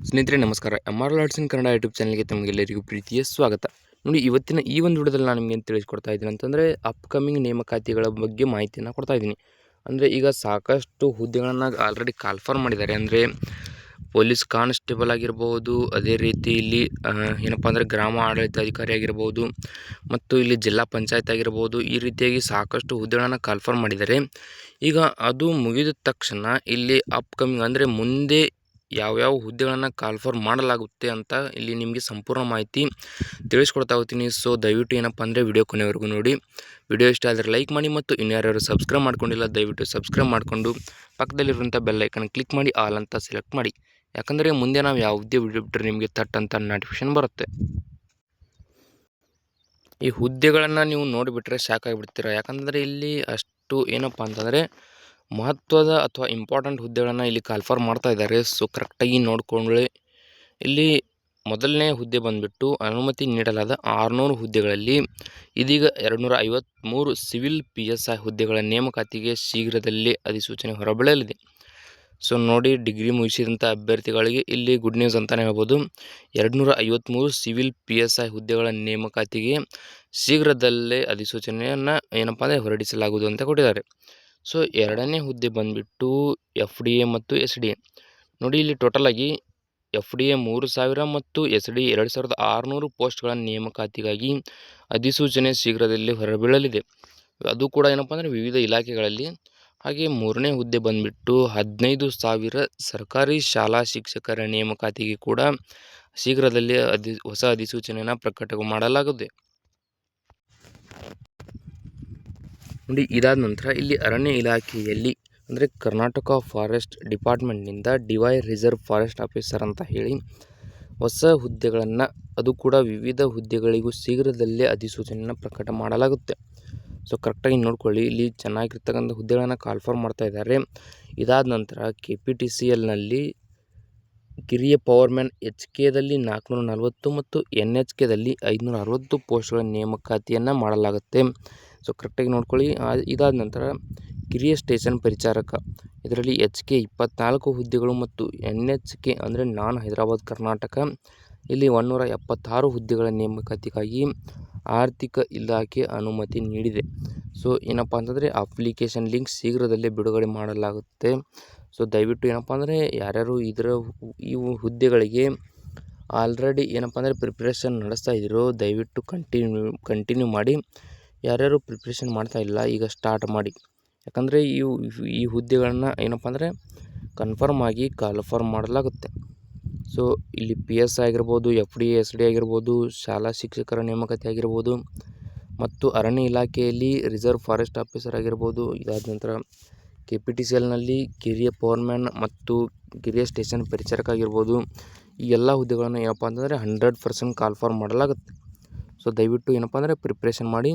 ಸ್ನೇಹಿತರೆ ನಮಸ್ಕಾರ. MRL arts ಇನ್ Kannada YouTube ಚಾನಲ್ಗೆ ತಮಗೆಲ್ಲರಿಗೂ ಪ್ರೀತಿಯ ಸ್ವಾಗತ. ನೋಡಿ, ಇವತ್ತಿನ ಈ ಒಂದು ವಿಡಿಯೋದಲ್ಲಿ ನಾನು ನಿಮಗೆ ತಿಳಿಸ್ಕೊಡ್ತಾ ಇದ್ದೀನಿ ಅಂತಂದರೆ ಅಪ್ಕಮಿಂಗ್ ನೇಮಕಾತಿಗಳ ಬಗ್ಗೆ ಮಾಹಿತಿಯನ್ನು ಕೊಡ್ತಾ ಇದ್ದೀನಿ. ಅಂದರೆ ಈಗ ಸಾಕಷ್ಟು ಹುದ್ದೆಗಳನ್ನು ಆಲ್ರೆಡಿ ಕಾಲ್ಫರ್ ಮಾಡಿದ್ದಾರೆ. ಅಂದರೆ ಪೊಲೀಸ್ ಕಾನ್ಸ್ಟೇಬಲ್ ಆಗಿರ್ಬೋದು, ಅದೇ ರೀತಿ ಇಲ್ಲಿ ಏನಪ್ಪ ಅಂದರೆ ಗ್ರಾಮ ಆಡಳಿತಾಧಿಕಾರಿ ಆಗಿರ್ಬೋದು, ಮತ್ತು ಇಲ್ಲಿ ಜಿಲ್ಲಾ ಪಂಚಾಯತ್ ಆಗಿರ್ಬೋದು, ಈ ರೀತಿಯಾಗಿ ಸಾಕಷ್ಟು ಹುದ್ದೆಗಳನ್ನು ಕಾಲ್ಫರ್ ಮಾಡಿದ್ದಾರೆ. ಈಗ ಅದು ಮುಗಿದ ತಕ್ಷಣ ಇಲ್ಲಿ ಅಪ್ಕಮಿಂಗ್ ಅಂದರೆ ಮುಂದೆ ಯಾವ್ಯಾವ ಹುದ್ದೆಗಳನ್ನು ಕಾಲ್ಫರ್ ಮಾಡಲಾಗುತ್ತೆ ಅಂತ ಇಲ್ಲಿ ನಿಮಗೆ ಸಂಪೂರ್ಣ ಮಾಹಿತಿ ತಿಳಿಸ್ಕೊಡ್ತಾ ಹೋಗ್ತೀನಿ. ಸೊ ದಯವಿಟ್ಟು ಏನಪ್ಪ ಅಂದರೆ ವಿಡಿಯೋ ಕೊನೆವರೆಗೂ ನೋಡಿ. ವಿಡಿಯೋ ಇಷ್ಟ ಆದರೆ ಲೈಕ್ ಮಾಡಿ, ಮತ್ತು ಇನ್ಯಾರ್ಯಾರು ಸಬ್ಸ್ಕ್ರೈಬ್ ಮಾಡ್ಕೊಂಡಿಲ್ಲ ದಯವಿಟ್ಟು ಸಬ್ಸ್ಕ್ರೈಬ್ ಮಾಡಿಕೊಂಡು ಪಕ್ಕದಲ್ಲಿರುವಂಥ ಬೆಲ್ ಐಕನ್ ಕ್ಲಿಕ್ ಮಾಡಿ ಆಲ್ ಅಂತ ಸೆಲೆಕ್ಟ್ ಮಾಡಿ. ಯಾಕಂದರೆ ಮುಂದೆ ನಾವು ಯಾವುದೇ ವಿಡಿಯೋ ಬಿಟ್ಟರೆ ನಿಮಗೆ ತಟ್ ಅಂತ ನೋಟಿಫಿಕೇಶನ್ ಬರುತ್ತೆ. ಈ ಹುದ್ದೆಗಳನ್ನು ನೀವು ನೋಡಿಬಿಟ್ರೆ ಶಾಕ್ ಆಗಿಬಿಡ್ತೀರ. ಯಾಕಂದರೆ ಇಲ್ಲಿ ಅಷ್ಟು ಏನಪ್ಪ ಅಂತಂದರೆ ಮಹತ್ವದ ಅಥವಾ ಇಂಪಾರ್ಟೆಂಟ್ ಹುದ್ದೆಗಳನ್ನು ಇಲ್ಲಿ ಕಾಲ್ಫರ್ ಮಾಡ್ತಾ ಇದ್ದಾರೆ. ಸೊ ಕರೆಕ್ಟಾಗಿ ನೋಡಿಕೊಂಡ್ರೆ ಇಲ್ಲಿ ಮೊದಲನೇ ಹುದ್ದೆ ಬಂದುಬಿಟ್ಟು ಅನುಮತಿ ನೀಡಲಾದ 600 ಹುದ್ದೆಗಳಲ್ಲಿ ಇದೀಗ 253 ಸಿವಿಲ್ PSI ಹುದ್ದೆಗಳ ನೇಮಕಾತಿಗೆ ಶೀಘ್ರದಲ್ಲೇ ಅಧಿಸೂಚನೆ ಹೊರಬೀಳಲಿದೆ. ಸೊ ನೋಡಿ, ಡಿಗ್ರಿ ಮುಗಿಸಿದಂಥ ಅಭ್ಯರ್ಥಿಗಳಿಗೆ ಇಲ್ಲಿ ಗುಡ್ ನ್ಯೂಸ್ ಅಂತಲೇ ಹೇಳ್ಬೋದು. 253 ಸಿವಿಲ್ PSI ಹುದ್ದೆಗಳ ನೇಮಕಾತಿಗೆ ಶೀಘ್ರದಲ್ಲೇ ಅಧಿಸೂಚನೆಯನ್ನು ಏನಪ್ಪ ಅಂದರೆ ಹೊರಡಿಸಲಾಗುವುದು ಅಂತ ಕೊಟ್ಟಿದ್ದಾರೆ. ಸೊ ಎರಡನೇ ಹುದ್ದೆ ಬಂದುಬಿಟ್ಟು FDA ಮತ್ತು SD. ನೋಡಿ, ಇಲ್ಲಿ ಟೋಟಲ್ ಆಗಿ FDA 3000 ಮತ್ತು SD 2600 ಪೋಸ್ಟ್ಗಳ ನೇಮಕಾತಿಗಾಗಿ ಅಧಿಸೂಚನೆ ಶೀಘ್ರದಲ್ಲೇ ಹೊರಬೀಳಲಿದೆ. ಅದು ಕೂಡ ಏನಪ್ಪ ಅಂದರೆ ವಿವಿಧ ಇಲಾಖೆಗಳಲ್ಲಿ. ಹಾಗೆ ಮೂರನೇ ಹುದ್ದೆ ಬಂದುಬಿಟ್ಟು 15,000 ಸರ್ಕಾರಿ ಶಾಲಾ ಶಿಕ್ಷಕರ ನೇಮಕಾತಿಗೆ ಕೂಡ ಶೀಘ್ರದಲ್ಲೇ ಹೊಸ ಅಧಿಸೂಚನೆಯನ್ನು ಪ್ರಕಟ ಮಾಡಲಾಗಿದೆ. ನೋಡಿ, ಇದಾದ ನಂತರ ಇಲ್ಲಿ ಅರಣ್ಯ ಇಲಾಖೆಯಲ್ಲಿ ಅಂದರೆ ಕರ್ನಾಟಕ ಫಾರೆಸ್ಟ್ ಡಿಪಾರ್ಟ್ಮೆಂಟ್ನಿಂದ DY ರಿಸರ್ವ್ ಫಾರೆಸ್ಟ್ ಆಫೀಸರ್ ಅಂತ ಹೇಳಿ ಹೊಸ ಹುದ್ದೆಗಳನ್ನು, ಅದು ಕೂಡ ವಿವಿಧ ಹುದ್ದೆಗಳಿಗೂ ಶೀಘ್ರದಲ್ಲೇ ಅಧಿಸೂಚನೆಯನ್ನು ಪ್ರಕಟ ಮಾಡಲಾಗುತ್ತೆ. ಸೊ ಕರೆಕ್ಟಾಗಿ ನೋಡ್ಕೊಳ್ಳಿ, ಇಲ್ಲಿ ಚೆನ್ನಾಗಿರ್ತಕ್ಕಂಥ ಹುದ್ದೆಗಳನ್ನು ಕಾಲ್ಫರ್ ಮಾಡ್ತಾ ಇದ್ದಾರೆ. ಇದಾದ ನಂತರ KPTCLನಲ್ಲಿ ಕಿರಿಯ ಪವರ್ಮ್ಯಾನ್ HKದಲ್ಲಿ 440 ಮತ್ತು NHKದಲ್ಲಿ 560 ಪೋಸ್ಟ್ಗಳ ನೇಮಕಾತಿಯನ್ನು ಮಾಡಲಾಗುತ್ತೆ. ಸೊ ಕರೆಕ್ಟಾಗಿ ನೋಡ್ಕೊಳ್ಳಿ. ಇದಾದ ನಂತರ ಕಿರಿಯ ಸ್ಟೇಷನ್ ಪರಿಚಾರಕ, ಇದರಲ್ಲಿ HK 24 ಹುದ್ದೆಗಳು ಮತ್ತು NHK ಅಂದರೆ ನಾನ್ ಹೈದರಾಬಾದ್ ಕರ್ನಾಟಕ ಇಲ್ಲಿ 176 ಹುದ್ದೆಗಳ ನೇಮಕಾತಿಗಾಗಿ ಆರ್ಥಿಕ ಇಲಾಖೆ ಅನುಮತಿ ನೀಡಿದೆ. ಸೊ ಏನಪ್ಪ ಅಂತಂದರೆ ಅಪ್ಲಿಕೇಶನ್ ಲಿಂಕ್ ಶೀಘ್ರದಲ್ಲೇ ಬಿಡುಗಡೆ ಮಾಡಲಾಗುತ್ತೆ. ಸೊ ದಯವಿಟ್ಟು ಏನಪ್ಪ ಅಂದರೆ ಯಾರ್ಯಾರು ಈ ಹುದ್ದೆಗಳಿಗೆ ಆಲ್ರೆಡಿ ಏನಪ್ಪ ಅಂದರೆ ಪ್ರಿಪ್ರೇಷನ್ ನಡೆಸ್ತಾ ಇದ್ದೀರೋ ದಯವಿಟ್ಟು ಕಂಟಿನ್ಯೂ ಮಾಡಿ. ಯಾರ್ಯಾರು ಪ್ರಿಪ್ರೇಷನ್ ಮಾಡ್ತಾ ಇಲ್ಲ ಈಗ ಸ್ಟಾರ್ಟ್ ಮಾಡಿ. ಯಾಕಂದರೆ ಈ ಹುದ್ದೆಗಳನ್ನ ಏನಪ್ಪ ಅಂದರೆ ಕನ್ಫರ್ಮ್ ಆಗಿ ಕಾಲ್ಫರ್ ಮಾಡಲಾಗುತ್ತೆ. ಸೊ ಇಲ್ಲಿ PSI ಆಗಿರ್ಬೋದು, FDA SD ಆಗಿರ್ಬೋದು, ಶಾಲಾ ಶಿಕ್ಷಕರ ನೇಮಕಾತಿ ಆಗಿರ್ಬೋದು, ಮತ್ತು ಅರಣ್ಯ ಇಲಾಖೆಯಲ್ಲಿ ರಿಸರ್ವ್ ಫಾರೆಸ್ಟ್ ಆಫೀಸರ್ ಆಗಿರ್ಬೋದು. ಇದಾದ ನಂತರ KPTCLನಲ್ಲಿ ಕಿರಿಯ ಪವರ್ಮ್ಯಾನ್ ಮತ್ತು ಕಿರಿಯ ಸ್ಟೇಷನ್ ಪರಿಚಾರಕ ಆಗಿರ್ಬೋದು. ಈ ಎಲ್ಲ ಹುದ್ದೆಗಳನ್ನು ಏನಪ್ಪ ಅಂತಂದರೆ 100% ಕಾಲ್ಫರ್ ಮಾಡಲಾಗುತ್ತೆ. ಸೊ ದಯವಿಟ್ಟು ಏನಪ್ಪ ಅಂದರೆ ಪ್ರಿಪ್ರೇಷನ್ ಮಾಡಿ.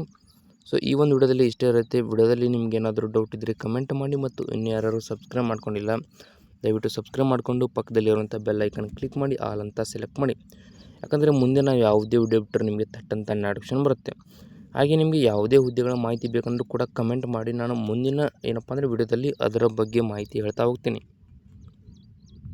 ಸೊ ಈ ಒಂದು ವಿಡಿಯೋದಲ್ಲಿ ಇಷ್ಟೇ ಇರುತ್ತೆ. ವಿಡಿಯೋದಲ್ಲಿ ನಿಮ್ಗೆ ಏನಾದರೂ ಡೌಟ್ ಇದ್ದರೆ ಕಮೆಂಟ್ ಮಾಡಿ, ಮತ್ತು ಯಾರು ಸಬ್ಸ್ಕ್ರೈಬ್ ಮಾಡ್ಕೊಂಡಿಲ್ಲ ದಯವಿಟ್ಟು ಸಬ್ಸ್ಕ್ರೈಬ್ ಮಾಡಿಕೊಂಡು ಪಕ್ಕದಲ್ಲಿರುವಂಥ ಬೆಲ್ ಐಕನ್ ಕ್ಲಿಕ್ ಮಾಡಿ ಆಲ್ ಅಂತ ಸೆಲೆಕ್ಟ್ ಮಾಡಿ. ಯಾಕಂದರೆ ಮುಂದೆ ನಾವು ಯಾವುದೇ ವಿಡಿಯೋ ಬಿಟ್ಟರೆ ನಿಮಗೆ ತಟ್ಟಂತ ನೋಟಿಫಿಕೇಶನ್ ಬರುತ್ತೆ. ಹಾಗೆ ನಿಮಗೆ ಯಾವುದೇ ಹುದ್ದೆಗಳ ಮಾಹಿತಿ ಬೇಕಂದ್ರೂ ಕೂಡ ಕಮೆಂಟ್ ಮಾಡಿ. ನಾನು ಮುಂದಿನ ಏನಪ್ಪ ಅಂದರೆ ವಿಡಿಯೋದಲ್ಲಿ ಅದರ ಬಗ್ಗೆ ಮಾಹಿತಿ ಹೇಳ್ತಾ ಹೋಗ್ತೀನಿ.